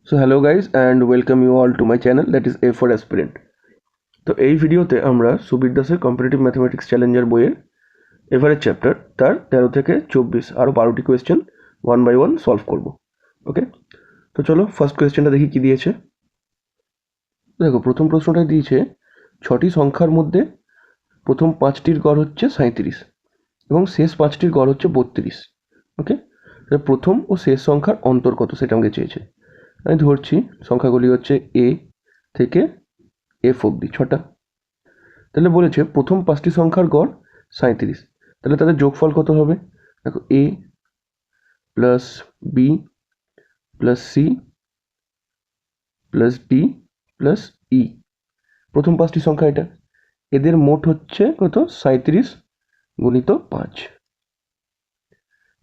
So hello guys and welcome you all to my channel, that is A for Aspirant. তো এই ভিডিওতে আমরা সুবীর দাসের কম্পিটিটিভ ম্যাথমেটিক্স চ্যালেঞ্জার বইয়ের এভারেজ চ্যাপ্টার তার 13 থেকে 24 আরও 12টি question one by one solve করব। ওকে, তো চলো ফার্স্ট কোয়েশ্চেনটা দেখি কি দিয়েছে। দেখো, প্রথম প্রশ্নটাই দিয়েছে 6টি সংখ্যার মধ্যে প্রথম 5টির গড় হচ্ছে 37 এবং শেষ 5টির গড় হচ্ছে 32। ওকে, প্রথম ও শেষ সংখ্যার অন্তর কত সেটা আমাকে চেয়েছে। আমি ধরছি সংখ্যাগুলি হচ্ছে এ থেকে এফ অবধি 6টা। তাহলে বলেছে প্রথম 5টি সংখ্যার গড় 37, তাহলে তাদের যোগফল কত হবে? দেখো, A plus B plus C plus D plus E, প্রথম 5টি সংখ্যা এটা। এদের মোট হচ্ছে কত? 37 গুণিত 5,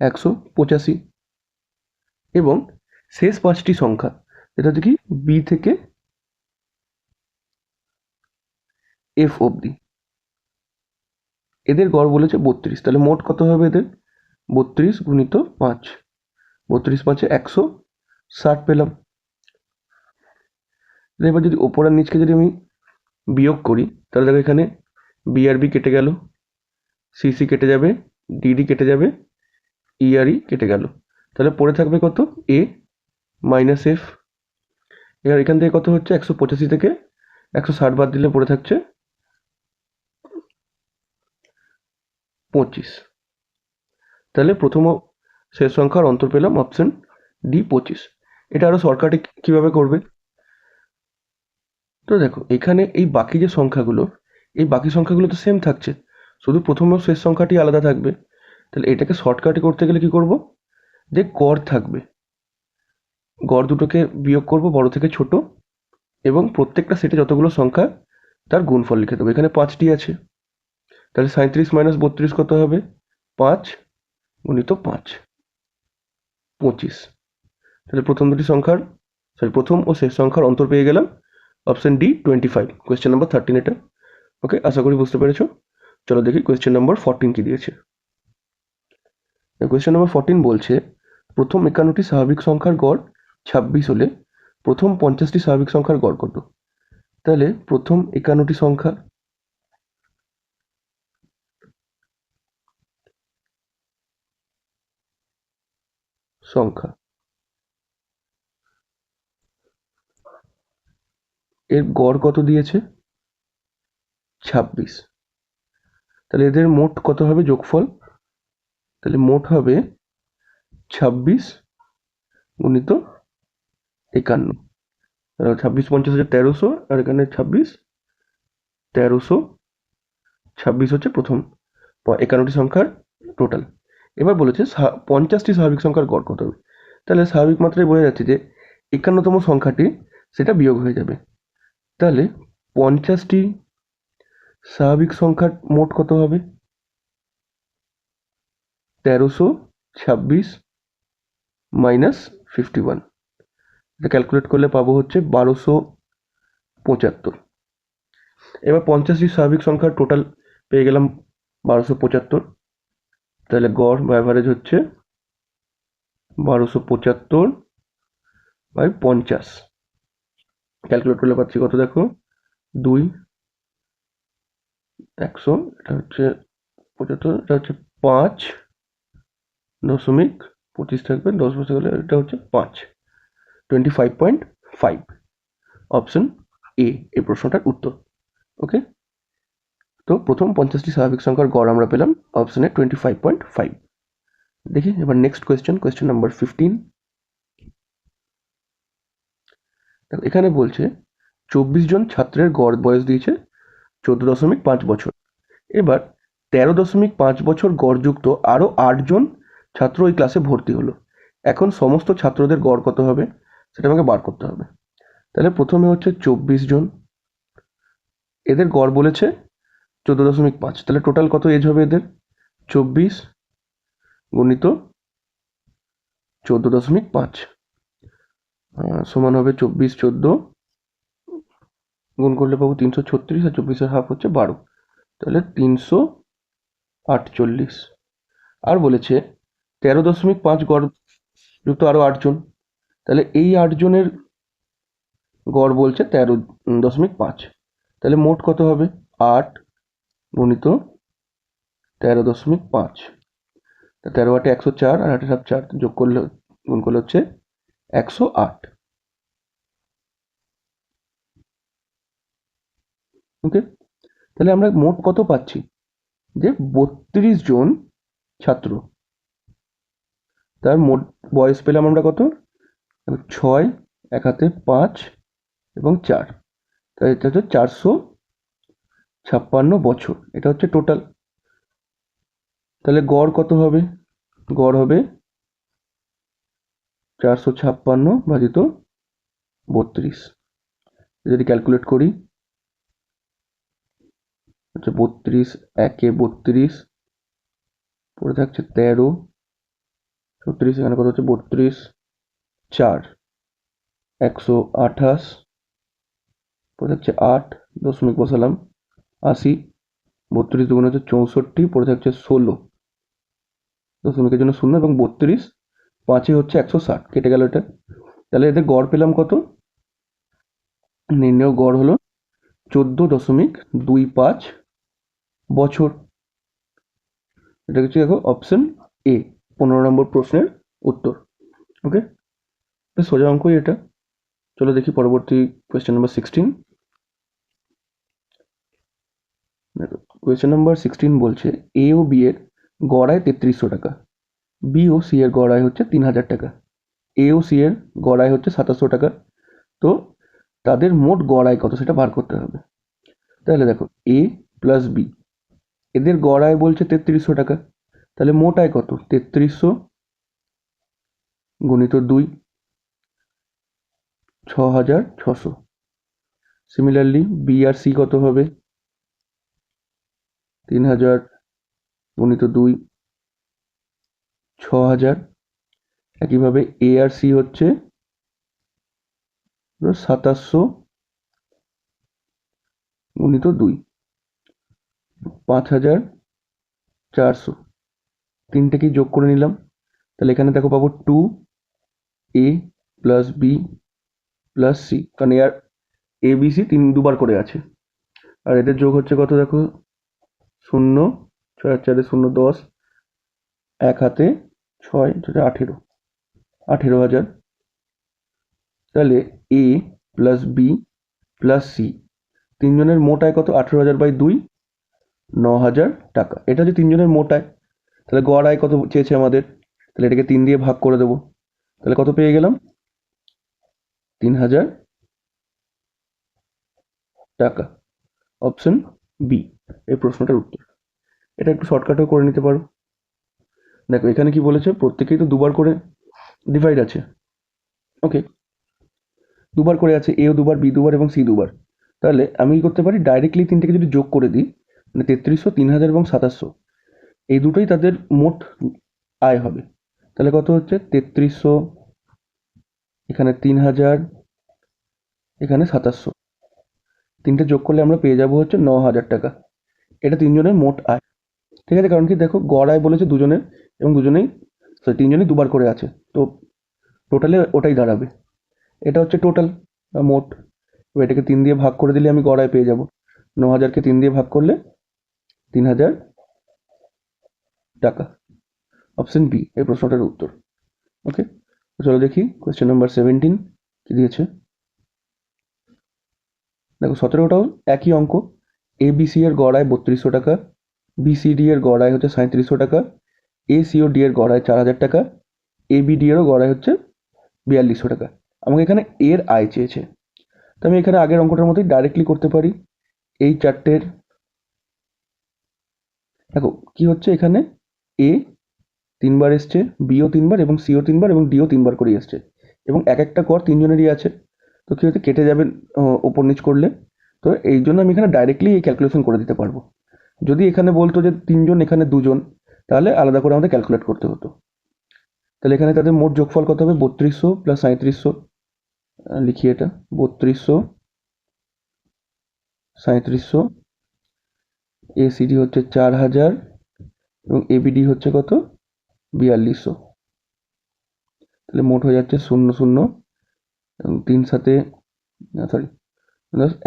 185। এবং শেষ 5টি সংখ্যা এটা দেখি বি থেকে এফ অবধি, এদের গড় বলেছে 32, তাহলে মোট কত হবে এদের? 32 গুণিত 5, 32 5 160 পেলাম। এবার যদি ওপর আর নিচকে যদি আমি বিয়োগ করি তাহলে দেখো এখানে বি আর বি কেটে গেল, সিসি কেটে যাবে, ডিডি কেটে যাবে, ই আর ই কেটে গেল, তাহলে পড়ে থাকবে কত? এ মাইনাস এফ। এবার এখান থেকে কত হচ্ছে? 185 থেকে 160 বাদ দিলে পড়ে থাকছে 25। তাহলে প্রথম ও শেষ সংখ্যার অন্তর পেলাম অপশন ডি 25। এটা আরো শর্টকাটে কিভাবে করবে? তো দেখো, এখানে এই বাকি যে সংখ্যাগুলো, এই বাকি সংখ্যাগুলো তো সেম থাকছে, শুধু প্রথম ও শেষ সংখ্যাটি আলাদা থাকবে। তাহলে এটাকে শর্টকাটে করতে গেলে কি করব? যে গড় থাকবে, গড় দুটোকে বিয়োগ করব বড় থেকে ছোট, এবং প্রত্যেকটা সেটে যতগুলো সংখ্যা তার গুণফল লিখে দেবো। এখানে 5টি আছে, তাহলে 37 মাইনাস 32 কত হবে? 5 গুণিত 5, 25। তাহলে প্রথম ও শেষ সংখ্যার অন্তর পেয়ে গেলাম অপশন ডি 25, কোয়েশ্চেন নাম্বার 13 এটা। ওকে, আশা করি বুঝতে পেরেছো। চলো দেখি কোয়েশ্চেন নাম্বার 14 কি দিয়েছে। কোয়েশ্চেন নাম্বার 14 বলছে প্রথম 51টি স্বাভাবিক সংখ্যার গড় 26 হলে প্রথম 50টি স্বাভাবিক সংখ্যার গড় কত? তাহলে প্রথম 51টি সংখ্যা এর গড় কত দিয়েছে? 26। তাহলে এদের মোট কত হবে যোগফল? তাহলে মোট হবে 26 গুণিত 51। 26 50 হচ্ছে 1300, আর এখানে 26 1326 হচ্ছে প্রথম 51টি সংখ্যার টোটাল। এবার বলেছে 50টি স্বাভাবিক সংখ্যার গড় কত হবে? তাহলে স্বাভাবিক মাত্রায় বোঝা যাচ্ছে যে 51তম সংখ্যাটি সেটা বিয়োগ হয়ে যাবে। তাহলে 50টি স্বাভাবিক সংখ্যার মোট কত হবে? 1326 মাইনাস 51, এটা ক্যালকুলেট করলে পাবো হচ্ছে 1275। এবার 50টি স্বাভাবিক সংখ্যার টোটাল পেয়ে গেলাম 1275, তাহলে গড় বা অ্যাভারেজ হচ্ছে 1275 বাই 50। ক্যালকুলেট করলে পাচ্ছি কত? দেখো, 2 100, এটা হচ্ছে 75, এটা হচ্ছে 5.25 থাকবে, 10 বছর গেলে এটা হচ্ছে 5, 25.5। অপশন এ এই প্রশ্নটার উত্তর। ওকে, তো প্রথম 50টি স্বাভাবিক সংখ্যার গড় আমরা পেলাম অপশনে 25.5। দেখি এবার নেক্সট কোয়েশ্চেন নাম্বার 15। এখানে বলছে 24 জন ছাত্রের গড় বয়স দিয়েছে 14.5 বছর। এবার 13.5 বছর গড়যুক্ত আরও 8 জন ছাত্র ওই ক্লাসে ভর্তি হলো। এখন সমস্ত ছাত্রদের গড় কত হবে সেটা আমাকে বার করতে হবে। তাহলে প্রথমে হচ্ছে 24 জন, এদের গড় বলেছে 14.5, তাহলে টোটাল কত এজ হবে এদের? 24 গুণিত 14.5 সমান হবে 24 14 গুণ করলে পাবো 336, আর 24-এর হাফ হচ্ছে 12, তাহলে 348। আর বলেছে 13.5 গড় যুক্ত আরো 8 জন, তাহলে এই 8 জনের গড় বলছে 13.5, তাহলে মোট কত হবে 8 গুণিত 13.5, 13 8 104 আর 8 7 4 যোগ করলে গুণ করলে হচ্ছে 108। ওকে, তাহলে আমরা মোট কত পাচ্ছি যে 32 জন ছাত্র, তার মোট বয়স পেলাম আমরা কত 6, এক হাতে 5 এবং 4, তাহলে এটা হচ্ছে 456 বছর, এটা হচ্ছে টোটাল। তাহলে গড় কত হবে, গড় হবে 456 ভাজিত 32, যদি ক্যালকুলেট করি হচ্ছে 32 একে 32, পড়ে থাকছে 13, 36, এখানে কত হচ্ছে 32 4 128, পড়ে থাকছে 8, দশমিক বসালাম 80, 32 দুগুণ হচ্ছে 64, পড়ে থাকছে 16, দশমিকের জন্য 0 এবং 32 5 হচ্ছে 160, কেটে গেল এটা। তাহলে এদের গড় পেলাম কত, নির্ণেয় গড় হলো 14.25 বছর। এটা হচ্ছে দেখো অপশন এ, 15 নম্বর প্রশ্নের উত্তর। ওকে, সোজা অঙ্কই এটা। চলো দেখি পরবর্তী কোয়েশ্চেন নাম্বার 16। কোয়েশ্চেন নাম্বার 16 বলছে এ ও বি এর গড় আয় 3300 টাকা, বি ও সি এর গড় আয় হচ্ছে 3000 টাকা, এ ও সি এর গড় আয় হচ্ছে 2700 টাকা। তো তাদের মোট গড় আয় কত সেটা বার করতে হবে। তাহলে দেখো এ প্লাস বি, এদের গড় আয় বলছে 3300 টাকা, তাহলে মোট আয় কত 3300 গুণিত 2, 6600। সিমিলারলি বি আর সি কত হবে 3000 গুণিত 2, 6000। একইভাবে এ আর সি হচ্ছে 2700 গুণিত 2, 5400। তিনটেকেই যোগ করে নিলাম, তাহলে এখানে দেখো পাবো 2a plus B plus C, কারণ এর এ বি সি দুবার করে আছে, আর এদের যোগ হচ্ছে কত দেখো 0, 6 আর 4 0 10, এক হাতে 6 18, 18,000। তাহলে A plus B plus C তিনজনের মোট আয় কত 18,000/2, 9,000 টাকা। এটা হচ্ছে তিনজনের মোট আয়। তাহলে গড় আয় কত চেয়েছে আমাদের, তাহলে এটাকে 3 দিয়ে ভাগ করে দেবো, তাহলে কত পেয়ে গেলাম 3,000 টাকা। অপশন বি এই প্রশ্নটার উত্তর। এটা একটু শর্টকাটও করে নিতে পারো। দেখো এখানে কি বলেছে, প্রত্যেকেই তো দুবার করে ডিভাইড আছে। ওকে, দুবার করে আছে, এ দুবার, বি দুবার এবং সি দুবার। তাহলে আমি কি করতে পারি, ডাইরেক্টলি তিনটেকে যদি যোগ করে দিই, মানে 3300, 3000 এবং 2700, এই দুটোই তাদের মোট আয় হবে। তাহলে কত হচ্ছে 3300, এখানে 3000, এখানে 2700, তিনটে যোগ করলে আমরা পেয়ে যাবো হচ্ছে 9,000 টাকা। এটা তিনজনের মোট আয়। ঠিক আছে, কারণ কি দেখো গড় আয় বলেছে দুজনের, এবং দুজনেই তিনজনই দুবার করে আছে, তো টোটালে ওটাই দাঁড়াবে। এটা হচ্ছে টোটাল মোট। এটাকে 3 দিয়ে ভাগ করে দিলে আমি গড় আয় পেয়ে যাব। 9,000কে 3 দিয়ে ভাগ করলে 3,000 টাকা। অপশন বি এই প্রশ্নটার উত্তর। ওকে, চলো দেখি কোয়েশ্চেন নাম্বার 17 কি দিয়েছে। দেখো 17টাও একই অঙ্ক। এ বি সি এর গড় আয় 3200 টাকা, বি সি ডি এর গড় আয় হচ্ছে 3700 টাকা, এ সি ও ডি এর গড় আয় 4,000 টাকা, এ বি ডি এরও গড় আয় হচ্ছে 4200 টাকা। আমাকে এখানে এর আয় চেয়েছে, তো আমি এখানে আগের অঙ্কটার মতোই ডাইরেক্টলি করতে পারি। এই চারটের দেখো কি হচ্ছে, এখানে এ 3বার এসছে, বিও 3বার এবং সিও 3বার এবং ডিও 3বার করে এসছে, এবং এক একটা কর তিনজনেরই আছে। তো কি হচ্ছে কেটে যাবে ওপর নিচ করলে। তো এই জন্য আমি এখানে ডাইরেক্টলি এই ক্যালকুলেশন করে দিতে পারবো। যদি এখানে বলতো যে 3জন এখানে 2জন, তাহলে আলাদা করে আমাদের ক্যালকুলেট করতে হতো। তাহলে এখানে তাদের মোট যোগফল কত হবে 3200 প্লাস 3700, লিখি এটা 3200 3700, এসিডি হচ্ছে 4000 এবং এবিডি হচ্ছে কত 4200। তাহলে মোট হয়ে যাচ্ছে 00 এবং 3 সাথে সরি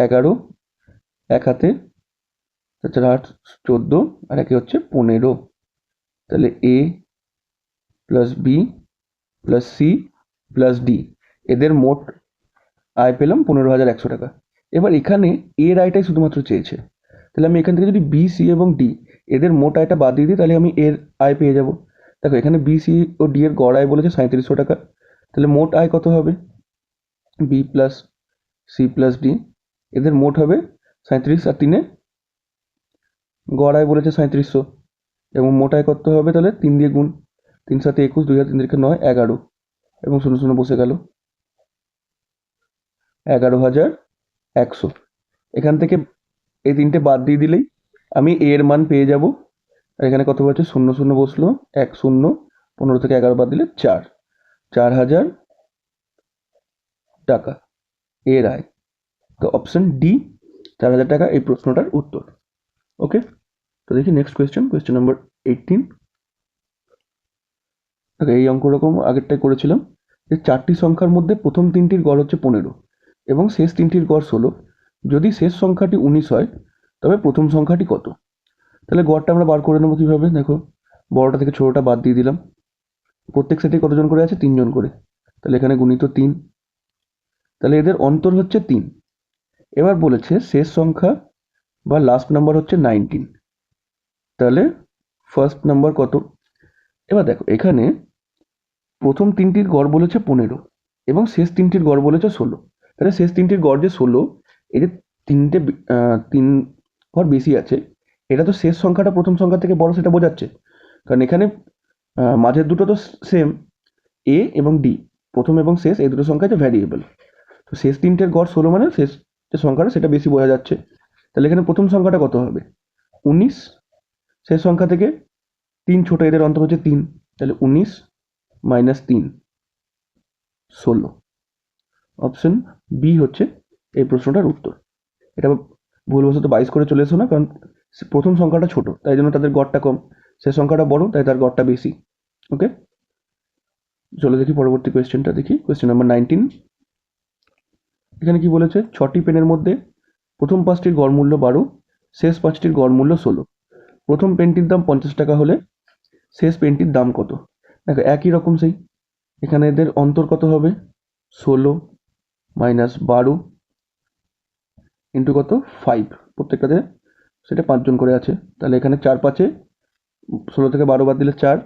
11, এক হাতে, তাছাড়া 8 14, আর একে হচ্ছে 15। তাহলে A plus B plus C plus D, এদের মোট আয় পেলাম 15,100 টাকা। এবার এখানে এর আয়টাই শুধুমাত্র চেয়েছে, তাহলে আমি এখান থেকে যদি বি সি এবং ডি এদের মোট আয়টা বাদ দিয়ে দিই, তাহলে আমি এর আয় পেয়ে যাব। দেখো এখানে বি সি ও ডি এর গড় আয় বলেছে 3700 টাকা, তাহলে মোট আয় কত হবে? B plus C plus D, এদের মোট হবে 37, আর 3 গড় আয় বলেছে 3700, এবং মোট আয় কত হবে? তাহলে 3 দিয়ে গুণ, 3 7 21, 2 আর 3 3 9 11, এবং 0 0 বসে গেল, 11,100। এখান থেকে এই তিনটে বাদ দিয়ে দিলেই আমি এর মান পেয়ে যাব। আর এখানে কত বলছে? 0 0 বসলো, 1 0, 15 থেকে 11 বাদ দিলে 4, 4,000 টাকা এর আয়। তো অপশন ডি 4,000 টাকা এই প্রশ্নটার উত্তর। ওকে, তো দেখি নেক্সট কোয়েশ্চেন নাম্বার 18। এই অঙ্ক রকম আগেরটাই করেছিলাম, যে 4টি সংখ্যার মধ্যে প্রথম 3টির গড় হচ্ছে 15 এবং শেষ 3টির গড় 16, যদি শেষ সংখ্যাটি 19 হয় তবে প্রথম সংখ্যাটি কত? তাহলে গড়টা আমরা বার করে নেবো কিভাবে? দেখো, বড়টা থেকে ছোটটা বাদ দিয়ে দিলাম। প্রত্যেক সেটে কতজন করে আছে? 3 জন করে, তাহলে এখানে গুণিত 3, তাহলে এদের অন্তর হচ্ছে 3। এবার বলেছে শেষ সংখ্যা বা লাস্ট নাম্বার হচ্ছে 19, তাহলে ফার্স্ট নাম্বার কত? এবার দেখো এখানে প্রথম 3টির গড় বলেছে 15 এবং শেষ 3টির গড় বলেছে 16, তাহলে শেষ 3টির গড় যে 16, এই যে 3 ঘর বেশি আছে, এটা তো শেষ সংখ্যাটা প্রথম সংখ্যা থেকে বড় সেটা বোঝাচ্ছে, কারণ এখানে মাঝের দুটো তো সেম, এ এবং ডি, প্রথম এবং শেষ এই দুটো সংখ্যা যে ভ্যারিয়েবল, তো শেষ 3টের গড় 16 মানে শেষ যে সংখ্যাটা সেটা বেশি বোঝা যাচ্ছে। তাহলে এখানে প্রথম সংখ্যাটা কত হবে? 19, শেষ সংখ্যা থেকে 3 ছোট, এদের অন্তর হচ্ছে 3, তাহলে 19 মাইনাস 3, 16। অপশন বি হচ্ছে এই প্রশ্নটার উত্তর। এটা ভুলবশত 22 করে চলে এসো না, কারণ প্রথম সংখ্যাটা ছোট তাই জন্য তাদের গড়টা কম, শেষ সংখ্যাটা বড় তাই তার গড়টা বেশি। ওকে, চলো দেখি পরবর্তী কোয়েশ্চেনটা দেখি, কোয়েশ্চেন নাম্বার 19। এখানে কি বলেছে? 6টি পেনের মধ্যে প্রথম 5টির গড় মূল্য 12, শেষ 5টির গড় মূল্য 16, প্রথম পেনটির দাম 50 টাকা হলে শেষ পেনটির দাম কত? দেখো একই রকম, সেই এখানে এদের অন্তর কত হবে? 16 মাইনাস 12 ইন্টু কত? 5, প্রত্যেকটাতে সেটা 5 জন করে আছে, তাহলে এখানে 4 5-এ 16 থেকে 12 বাদ দিলে 4,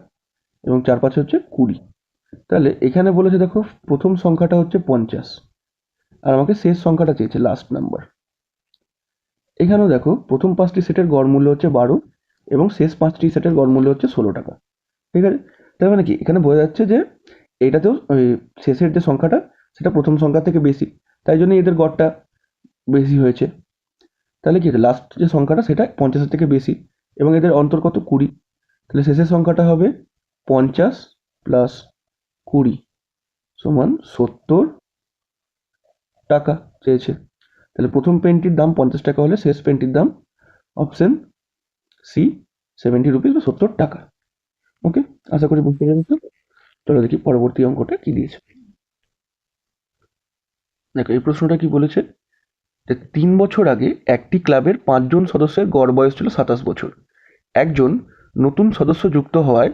এবং 4 5 হচ্ছে 20। তাহলে এখানে বলেছে দেখো প্রথম সংখ্যাটা হচ্ছে 50, আর আমাকে শেষ সংখ্যাটা চেয়েছে লাস্ট নাম্বার। এখানেও দেখো প্রথম 5টি সেটের গড় মূল্য হচ্ছে 12 এবং শেষ 5টি সেটের গড় মূল্য হচ্ছে 16 টাকা। ঠিক আছে, তার মানে কি এখানে বোঝা যাচ্ছে যে এইটাতেও ওই শেষের যে সংখ্যাটা সেটা প্রথম সংখ্যা থেকে বেশি, তাই জন্য এদের গড়টা বেশি হয়েছে। তাহলে কি লাস্ট যে সংখ্যাটা সেটা 50-এর থেকে বেশি, এবং এদের অন্তর কত? 20, তাহলে শেষের সংখ্যাটা হবে 50 প্লাস 20 সমান 70 টাকা চেয়েছে। তাহলে প্রথম পেনটির দাম 50 টাকা হলে শেষ পেনটির দাম অপশন সি 70 রুপিস বা 70 টাকা। ওকে, আশা করি বুঝতে পেরেছো। চলো দেখি পরবর্তী অঙ্কটা কি দিয়েছে। দেখো এই প্রশ্নটা কি বলেছে, যে 3 বছর আগে একটি ক্লাবের 5 জন সদস্যের গড় বয়স ছিল 27 বছর, একজন নতুন সদস্য যুক্ত হওয়ায়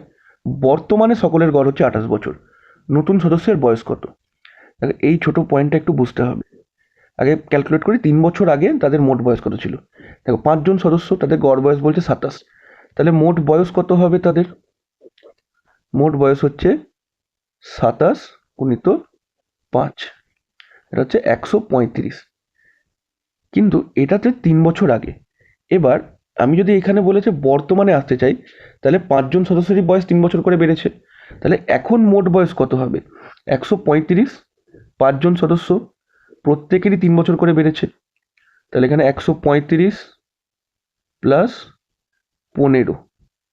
বর্তমানে সকলের গড় হচ্ছে 28 বছর, নতুন সদস্যের বয়স কত? দেখো এই ছোট পয়েন্টটা একটু বুঝতে হবে। আগে ক্যালকুলেট করি 3 বছর আগে তাদের মোট বয়স কত ছিল। দেখো 5 জন সদস্য, তাদের গড় বয়স বলছে 27, তাহলে মোট বয়স কত হবে? তাদের মোট বয়স হচ্ছে 27 গুণিত 5, এটা হচ্ছে 135, কিন্তু এটাতে 3 বছর আগে। এবার আমি যদি এখানে বলেছে বর্তমানে আসতে চাই, তাহলে 5 জন সদস্যেরই বয়স 3 বছর করে বেড়েছে, তাহলে এখন মোট বয়স কত হবে? 135, 5 জন সদস্য প্রত্যেকেরই 3 বছর করে বেড়েছে, তাহলে এখানে 135 প্লাস 15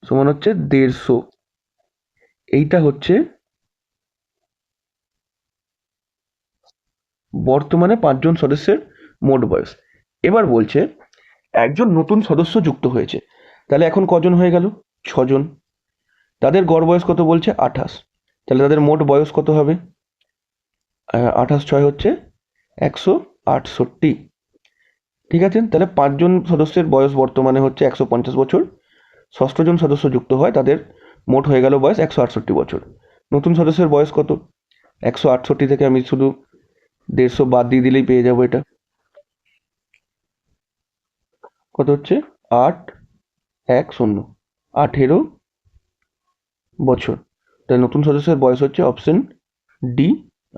সমান হচ্ছে 150। এইটা হচ্ছে বর্তমানে 5 জন সদস্যের মোট বয়স। এবার বলছে একজন নতুন সদস্য যুক্ত হয়েছে, তাহলে এখন কজন হয়ে গেল? 6 জন, তাদের গড় বয়স কত বলছে? 28, তাহলে তাদের মোট বয়স কত হবে? 28 6 হচ্ছে 68। ঠিক আছে, তাহলে 5 জন সদস্যের বয়স বর্তমানে হচ্ছে 150 বছর, 6ষ্ঠ জন সদস্য যুক্ত হয়, তাদের মোট হয়ে গেল বয়স 168 বছর। নতুন সদস্যের বয়স কত? 168 থেকে আমি শুধু 150 বাদ দিয়ে দিলেই পেয়ে যাবো। এটা কত হচ্ছে? 810, 18 বছর। তাই নতুন সদস্যের বয়স হচ্ছে অপশন ডি,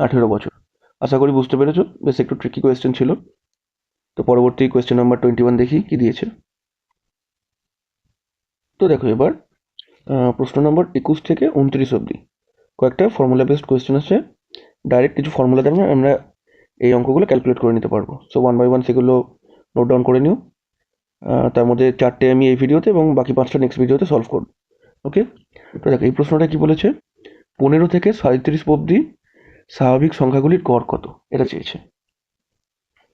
18 বছর। আশা করি বুঝতে পেরেছো, বেশ একটু ট্রিকি কোয়েশ্চেন ছিল। তো পরবর্তী কোয়েশ্চেন নাম্বার 21 দেখি কি দিয়েছে। তো দেখো এবার প্রশ্ন নম্বর 21 থেকে 29 অবধি কয়েকটা ফর্মুলা বেসড কোয়েশ্চেন আছে। ডাইরেক্ট কিছু ফর্মুলা দ্বারা আমরা এই অঙ্কগুলো ক্যালকুলেট করে নিতে পারবো। সো 1 বাই 1 সেগুলো নোট ডাউন করে নিও। তার মধ্যে 4টে আমি এই ভিডিওতে এবং বাকি 5টা নেক্সট ভিডিওতে সলভ করব। ওকে, তো দেখো এই প্রশ্নটা কি বলেছে, 15 থেকে 37 অবধি স্বাভাবিক সংখ্যাগুলির গড় কত, এটা চেয়েছে।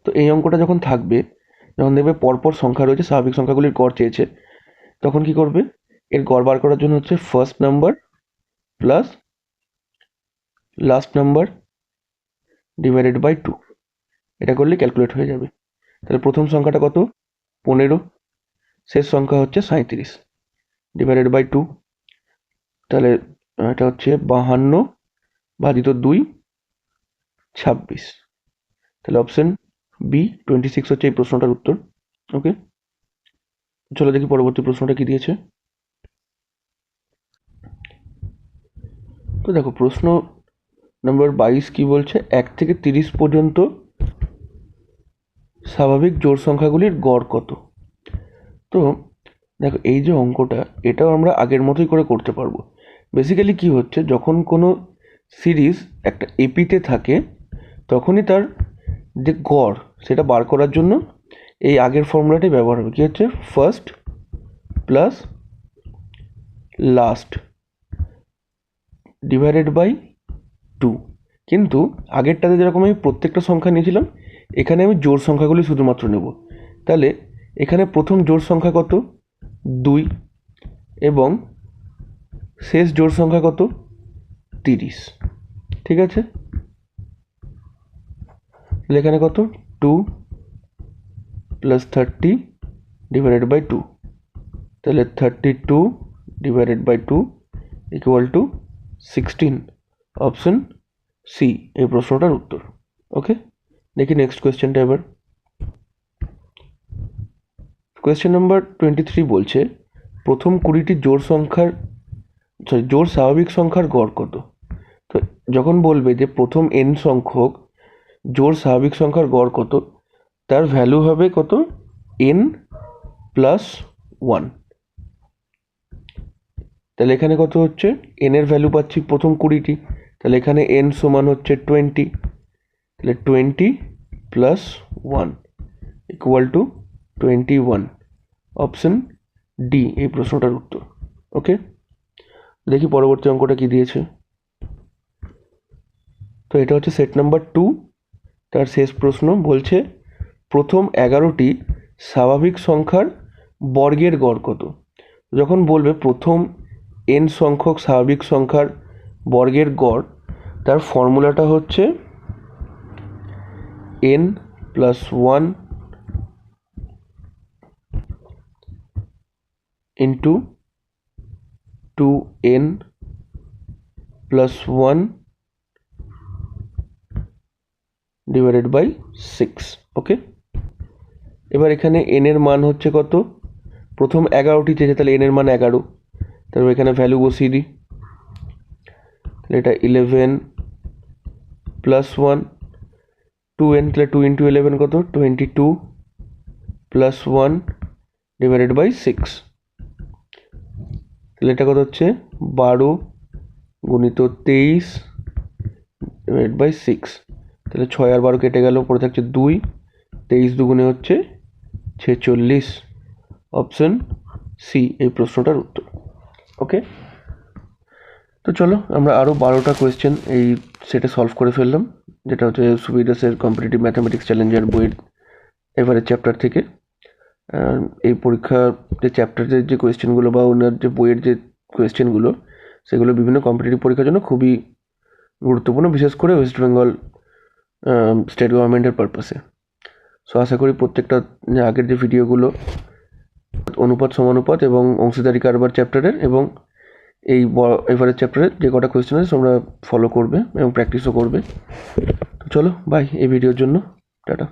তো এই অঙ্কটা যখন থাকবে, যখন দেখবে পরপর সংখ্যা রয়েছে, স্বাভাবিক সংখ্যাগুলির গড় চেয়েছে, তখন কি করবে, এর গড় বার করার জন্য হচ্ছে first number plus last number divided by 2, এটা করলে ক্যালকুলেট হয়ে যাবে। তাহলে প্রথম সংখ্যাটা কত? 15, শেষ সংখ্যা হচ্ছে 37 ডিভাইডেড বাই 2, তাহলে এটা হচ্ছে 52 ভাজিত 2, 26। তাহলে অপশন বি 26 হচ্ছে এই প্রশ্নটার উত্তর। ওকে, চলো দেখি পরবর্তী প্রশ্নটা কি দিয়েছে। তো দেখো প্রশ্ন নম্বর 22 কি বলছে, 1 থেকে 30 পর্যন্ত স্বাভাবিক জোড় সংখ্যাগুলির গড় কত। তো দেখো এই যে অঙ্কটা, এটাও আমরা আগের মতোই করে করতে পারবো। বেসিক্যালি কি হচ্ছে, যখন কোনো সিরিজ একটা এপিতে থাকে, তখনই তার যে গড় সেটা বার করার জন্য এই আগের ফর্মুলাটাই ব্যবহার হবে। কি হচ্ছে, first plus last divided by 2। কিন্তু আগেরটাতে যেরকম আমি প্রত্যেকটা সংখ্যা নিয়েছিলাম, এখানে আমি জোড় সংখ্যাগুলি শুধুমাত্র নেব। তাহলে এখানে প্রথম জোড় সংখ্যা কত? 2, এবং শেষ জোড় সংখ্যা কত? 30। ঠিক আছে, তাহলে এখানে কত? 2 প্লাস 30 ডিভাইডেড বাই 2, তাহলে 32 divided by 2 equal to 16। Option C এই প্রশ্নটার উত্তর। ওকে, দেখি নেক্সট কোয়েশ্চেনটা এবার। কোয়েশ্চেন নাম্বার 23 বলছে, প্রথম 20টি জোড় স্বাভাবিক সংখ্যার গড় কত। তো যখন বলবে যে প্রথম n সংখ্যক জোড় স্বাভাবিক সংখ্যার গড় কত, তার ভ্যালু হবে কত? n plus 1। তাহলে এখানে কত হচ্ছে, n এর ভ্যালু পাচ্ছি প্রথম 20টি, তাহলে এখানে n সমান হচ্ছে 20, তাহলে 20 plus 1 equal to 21। Option D এই প্রশ্নটার উত্তর। ওকে, দেখি পরবর্তী অঙ্কটা কি দিয়েছে। তো এটা হচ্ছে সেট নাম্বার 2, তার শেষ প্রশ্ন বলছে, প্রথম 11টি স্বাভাবিক সংখ্যার বর্গের গড় কত। যখন বলবে প্রথম n সংখ্যক স্বাভাবিক সংখ্যার বর্গের গড়, তার ফর্মুলাটা হচ্ছে n plus 1 into 2n plus 1 divided by 6। Okay, এবার এখানে n এর মান হচ্ছে কত? প্রথম 11টি চেয়েছে, তাহলে n এর মান 11, তারপর এখানে ভ্যালু বসিয়ে দিই, তাহলে এটা 11 প্লাস 1, 2n, তাহলে 2 ইন্টু 11 কত? 22 প্লাস 1 ডিভাইডেড বাই 6, তাহলে এটা কত হচ্ছে? 12 গুণিত 23 ডিভাইডেড বাই 6, তাহলে 6 আর 12 কেটে গেল, পরে থাকছে 2, 23 দুগুণে হচ্ছে 46। অপশন সি এই প্রশ্নটার উত্তর। ওকে, তো চলো আমরা আরও 12টা কোয়েশ্চেন এই সেটে সলভ করে ফেললাম, যেটা হচ্ছে সুবীর দাসের কম্পিটিটিভ ম্যাথামেটিক্স চ্যালেঞ্জার বইয়ের এভারেজ চ্যাপ্টার থেকে। এই পরীক্ষার যে চ্যাপ্টারের যে কোয়েশ্চেনগুলো বা ওনার যে বইয়ের যে কোয়েশ্চেনগুলো, সেগুলো বিভিন্ন কম্পিটিটিভ পরীক্ষার জন্য খুবই গুরুত্বপূর্ণ, বিশেষ করে ওয়েস্ট বেঙ্গল স্টেট গভর্নমেন্টের পারপাসে। সো আশা করি প্রত্যেকটা আগের যে ভিডিওগুলো অনুপাত সমানুপাত এবং অংশীদারি কারবার চ্যাপ্টারের এবং এই এভারেজ চ্যাপ্টারের যে কটা কোয়েশ্চেন আছে তোমরা ফলো করবে এবং প্র্যাকটিসও করবে। তো চলো বাই এই ভিডিওর জন্য, টাটা।